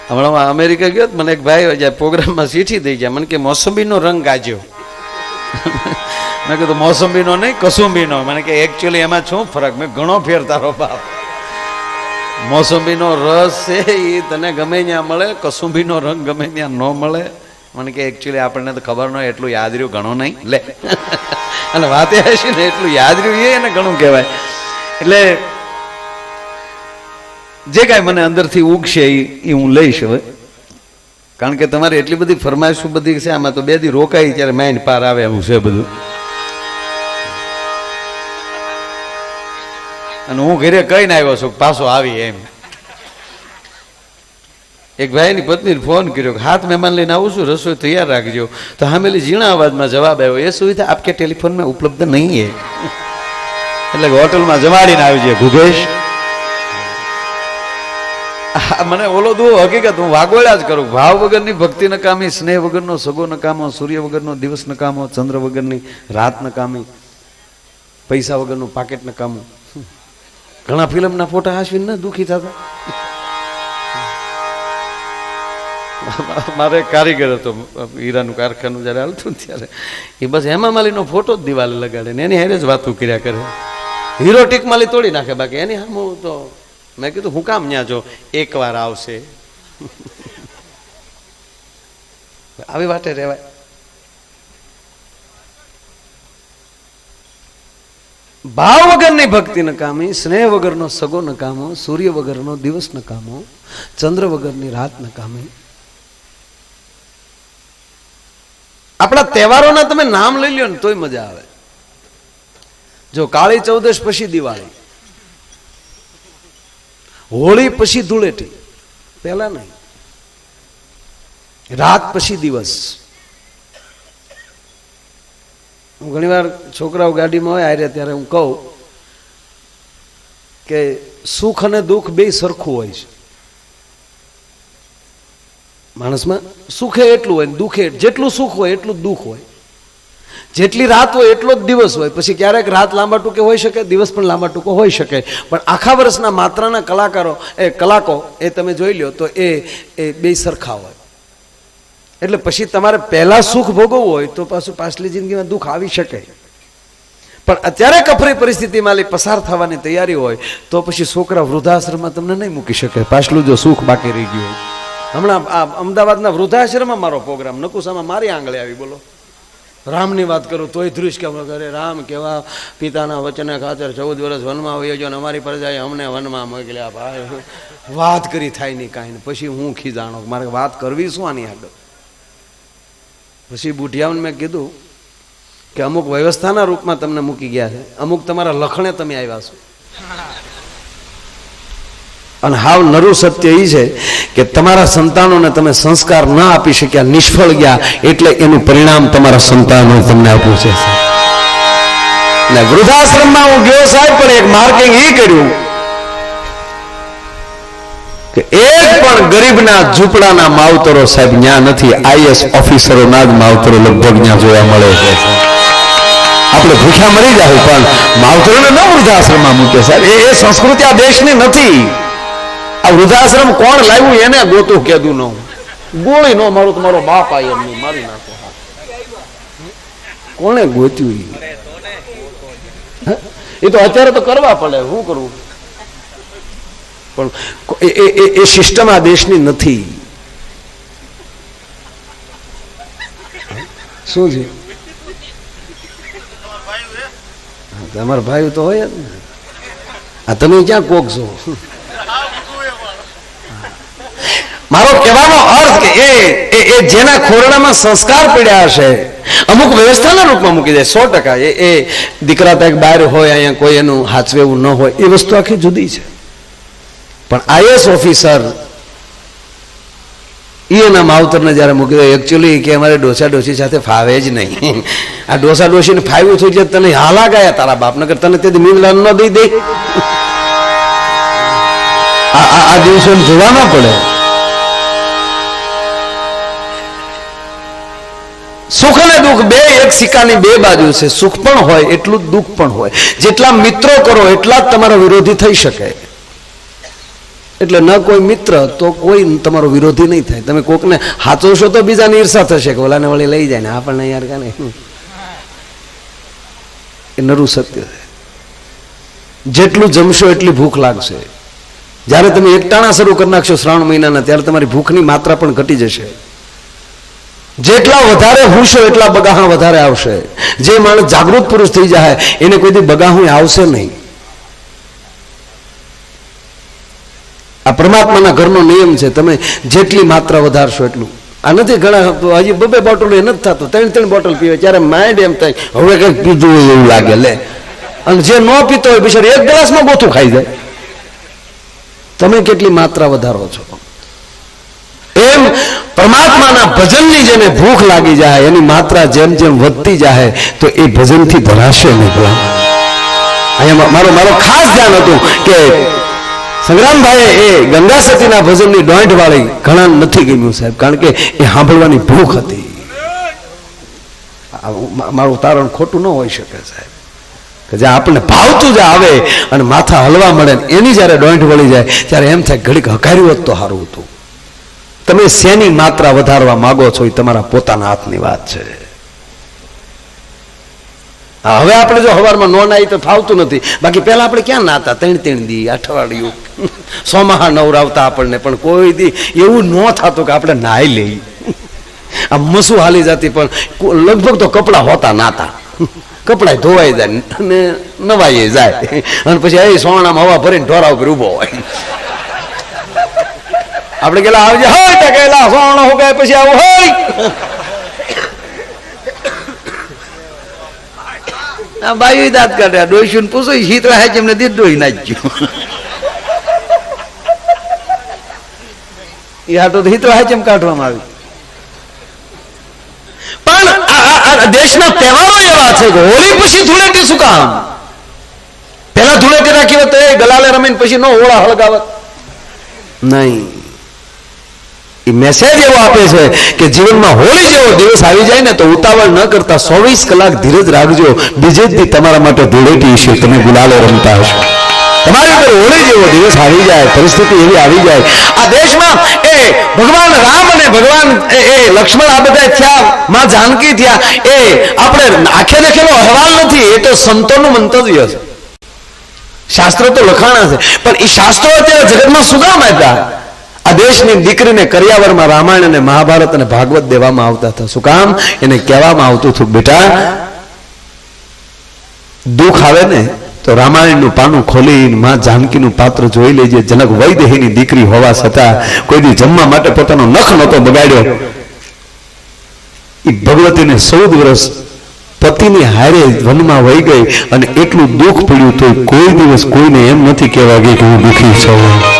હમણાં અમેરિકા ગયો મને એક ભાઈ પ્રોગ્રામમાં ચીઠી દઈ ગયા, મને કે મોસંબીનો રંગ ગાજ્યો. મેં કીધું મોસંબીનો નહીં, કસુંબીનો. મને કે એકચ્યુઅલી એમાં શું ફરક? મેં ઘણો ફેર તારો બાપ. મોસંબીનો રસ છે એ તને ગમે ત્યાં મળે, કસુંબીનો રંગ ગમે ત્યાં ન મળે. મને કે એકચ્યુઅલી આપણને તો ખબર ન હોય, એટલું યાદ રહ્યું ઘણું નહીં લે. અને વાત એ હશે ને એટલું યાદ રહ્યું એને ઘણું કહેવાય. એટલે જે કાંઈ મને અંદરથી ઉગશે એ હું લઈશ હવે, કારણ કે તમારે એટલી બધી ફરમાઈશો બધી છે, આમાં તો 2 દી રોકાઈ ત્યારે માઇન્ડ પાર આવે એવું છે બધું. અને હું ઘરે કહીને આવ્યો છું પાછો આવી એમ. એક ભાઈની પત્નીને ફોન કર્યો કે 7 મહેમાન લઈને આવું છું, રસોઈ તૈયાર રાખજો. તો હામેલી ઝીણા અવાજમાં જવાબ આવ્યો, એ સુવિધા આપકે ટેલિફોન में उपलब्ध नहीं है. એટલે હોટલમાં જમાડીને આવજે ભૂગેશ. મને ઓલો દો હકીકત હું વાગોળ્યા જ કરું. ભાવ વગરની ભક્તિ નકામી, સ્નેહ વગરનો સગો નકામો, સૂર્ય વગરનો દિવસ નકામો, ચંદ્ર વગરની રાત નકામી, પૈસા વગરનું પાકેટ નકામું. ઘણા ફિલ્મના ફોટા હાસવીને ને દુઃખી થતા. મારે કારીગર હતો, હીરાનું કારખાનું જયારે હાલતું ત્યારે એ બસ હેમા માલીનો ફોટો જ દિવાલે લગાડે ને એની હારે જ વાતું કર્યા કરે. હીરો ટીક માલી તોડી નાખે, બાકી એની સામે તો મેં કીધું હું કામ ન્યા જો, એકવાર આવશે. આવી વાતે રહેવાય. ભાવ વગરની ભક્તિ નકામી, સ્નેહ વગરનો સગો નકામો, સૂર્ય વગરનો દિવસ નકામો, ચંદ્ર વગરની રાત નકામી. આપણા તહેવારોના તમે નામ લઈ લ્યો ને તોય મજા આવે. જો કાળી ચૌદશ પછી દિવાળી, હોળી પછી ધૂળેટી, પહેલા નહીં, રાત પછી દિવસ. હું ઘણી વાર છોકરાઓ ગાડીમાં હોય આરે ત્યારે હું કહું કે સુખ અને દુઃખ બે સરખું હોય છે માણસમાં. સુખે એટલું હોય, દુઃખે જેટલું સુખ હોય એટલું જ દુઃખ હોય. જેટલી રાત હોય એટલો જ દિવસ હોય. પછી ક્યારેક રાત લાંબા ટૂંકે હોઈ શકે, દિવસ પણ લાંબા ટૂંકો હોઈ શકે, પણ આખા વર્ષના માત્રાના કલાકો એ તમે જોઈ લો તો એ બે સરખા હોય. એટલે પછી તમારે પહેલા સુખ ભોગવવું હોય તો પાછું પાછલી જિંદગીમાં દુઃખ આવી શકે. પણ અત્યારે કફરી પરિસ્થિતિમાં પસાર થવાની તૈયારી હોય તો પછી છોકરા વૃદ્ધાશ્રમમાં તમને નહીં મૂકી શકે, પાછલું જો સુખ બાકી રહી ગયું હોય. હમણાં આ અમદાવાદના વૃદ્ધાશ્રમમાં મારો પ્રોગ્રામ, નકુસામાં મારી આંગળે આવી. બોલો, રામની વાત કરું તોય ધ્રુજ કે ઘરે રામ કેવા પિતાના વચને ખાતર 14 વર્ષ વનમાં વયો જો, અમારી પ્રજાએ અમને વનમાં મોકલ્યા. ભાઈ વાત કરી થાય નહીં કાંઈ ને પછી હું ખીજાણો, મારે વાત કરવી શું આની આગળ. પછી બુઢિયાઓને મેં કીધું કે અમુક વ્યવસ્થાના રૂપમાં તમને મૂકી ગયા છે, અમુક તમારા લખણે તમે આવ્યા છો. અને હાવ નરું સત્ય એ છે કે તમારા સંતાનોને તમે સંસ્કાર ના આપી શક્યા, નિષ્ફળ ગયા, એટલે એનું પરિણામ તમારા સંતાનો તમને આપ્યું છે. ને વૃદ્ધાશ્રમમાં હું ગયો સાહેબ, પણ એક માર્કિંગ એ કર્યું કે એક પણ ગરીબના ઝૂંપડાના માવતરો સાહેબ ન્યા નથી. આઈએસ ઓફિસરોના જ માવતરો લગભગ ન્યા જોવા મળે છે. આપણે ભૂખ્યા મરી જાય પણ માવતરોને ન વૃદ્ધાશ્રમમાં મૂકે સાહેબ. એ સંસ્કૃતિ આ દેશની નથી. આ વૃદ્ધાશ્રમ કોણ લાવ્યું એને ગોતું કેદું ન ગોળી ન મારું તો મારો બાપ આય એમ મારી નાખો. કોણે ગોત્યું? એ તો અત્યારે તો કરવા પડે, શું કરવું? પણ એ સિસ્ટમ આ દેશની નથી. શું છે? તમારા ભાઈ તો હોય જ ને. આ તમે ક્યાં કોક છો? મારો કહેવાનો અર્થ કે એ જેના ખોરડામાં સંસ્કાર પડ્યા હશે, અમુક વ્યવસ્થાના રૂપમાં મૂકી દે 100%. એ દીકરા ત્યાં બહાર હોય, અહીંયા કોઈ એનું હાચવેવું ન હોય, એ વસ્તુ આખી જુદી છે. પણ આઈએસ ઓફિસર એના માવતરને જયારે મૂકી દે, એકચ્યુઅલી કે અમારે ડોસા ડોસી સાથે ફાવે જ નહીં. આ ડોસા ડોસીને ફાવ્યું થયું છે, તને હાલા ગયા તારા બાપને કર, તને તેથી મીંદલા ન દઈ દે. આ દિવસો જોવા ના પડે. સુખ અને દુઃખ બે એક સિક્કાની બે બાજુ છે. સુખ પણ હોય એટલું જ દુઃખ પણ હોય. જેટલા મિત્રો કરો એટલા જ તમારા વિરોધી થઈ શકે. એટલે ન કોઈ મિત્ર તો કોઈ તમારો વિરોધી નહીં થાય. તમે કોકને હાચવશો તો બીજાની ઈર્ષા થશે કે ઓલાને વળી લઈ જાય ને આપણને યાર કાને, એ નરું સત્ય છે. જેટલું જમશો એટલી ભૂખ લાગશે. જ્યારે તમે એકટાણા શરૂ કરી નાખશો શ્રાવણ મહિનાના, ત્યારે તમારી ભૂખની માત્રા પણ ઘટી જશે. જેટલા વધારે હુંશો એટલા બગાહા વધારે આવશે. જે માણસ જાગૃત પુરુષ થઈ જાય એને કોઈ દી બગાહું આવશે નહીં. આ પરમાત્માના ઘરનો નિયમ છે. તમે જેટલી માત્રા વધારશો એટલું. આ નથી ઘણા હજી 2 બોટલ એ નથી થતું, 3 બોટલ પીવે ત્યારે માઇન્ડ એમ થાય હવે કંઈક પીધું હોય એવું લાગે લે. અને જે ન પીતો હોય બિચારો 1 ગ્લાસમાં ગોથું ખાઈ જાય. તમે કેટલી માત્રા વધારો છો? એમ પરમાત્માના ભજનની જેને ભૂખ લાગી જાય એની માત્રા જેમ જેમ વધતી જાય તો એ ભજનથી ધરાશે નહીં. અહીંયા મારો ખાસ ધ્યાન હતું કે સંગ્રામભાઈ એ ગંગા સતીના ભજનની ડોંટ વાળી ઘણા નથી ગમ્યું સાહેબ, કારણ કે એ સાંભળવાની ભૂખ હતી. મારું તારણ ખોટું ન હોઈ શકે સાહેબ, કે જે આપણને ભાવતું જ આવે અને માથા હલવા મળે એની જયારે ડોંટ વળી જાય ત્યારે એમ થાય ઘડીક હકાર્યું હોત તો સારું હતું. તમે શેની માત્રા વધારવા માંગો છો એ તમારા પોતાના હાથની વાત છે. હવે આપણે જો સવારમાં નો નાઈ તો ફાવતું નથી, બાકી પહેલા આપણે ક્યાં નાતા 3 દી અઠવાડિયું સોમાહા નવરાવતા આપણને, પણ કોઈ દી એવું ન થતું કે આપણે નાઈ લઈ. આ મસુ હાલી જતી પણ લગભગ તો કપડા હોતા નાતા, કપડા ધોવાઈ જાય અને નવાઈ જાય અને પછી એ સોણામાં હવા ભરીને ઢોરા ઉપર ઉભો હોય. આપણે કેલા આવજે હોય તો કેલા સોણો હો ગયા પછી આવું હોય. બાયું દાંત કાઢ્યા, ડોઈશું ને પૂછો શીતળા હેચ એમને દીધ ડોઈ નાખ્યું. એ હાટો તો શીતળા હેચ એમ કાઢવામાં આવી. પણ દેશના તહેવારો એવા છે કે હોળી પછી ધૂળેટી શું કામ? પેલા ધૂળેટી રાખી હોત એ ગલાલે રમીને પછી નો હોળા હળગાવત નહીં. એ મેસેજ એવો આપે છે કે જીવનમાં હોળી જેવો દિવસ આવી જાય ને તો ઉતાવળ ન કરતા 24 કલાક ધીરજ રાખજો. બીજે જ દી તમારા માટે ધૂળેટી છે, તમે ગુલાલે રમતા હશો. તમારી ઉપર હોળી જેવો દિવસ આવી જાય, પરિસ્થિતિ એવી આવી જાય. આ દેશમાં એ ભગવાન રામ અને ભગવાન એ લક્ષ્મણ આ બધા થયા, માં જાનકી થયા, એ આપણે આંખે દેખેલો અહેવાલ નથી, એ તો સંતોનું મંતવ્ય છે. શાસ્ત્રો તો લખાણા છે, પણ એ શાસ્ત્રો અત્યારે જગતમાં શું કામ આપ્યા? આ દેશની દીકરીને કરિયાવરમાં રામાયણ અને મહાભારત અને ભાગવત દેવામાં આવતા હતા. શું કામ? એને કહેવામાં આવતું હતું બેટા દુઃખ આવે ને તો રામાયણનું પાનું ખોલીને માં જાનકીનું પાત્ર જોઈ લેજે. જનક વૈદેહીની દીકરી હોવા છતાં કોઈ દી જમવા માટે પોતાનો નખ નહોતો બગાડ્યો. એ ભગવતીને 14 વર્ષ પતિની હારે વનમાં વહી ગઈ અને એટલું દુઃખ પડ્યું તો કોઈ દિવસ કોઈને એમ નથી કહેવા ગઈ કે હું દુઃખી છું.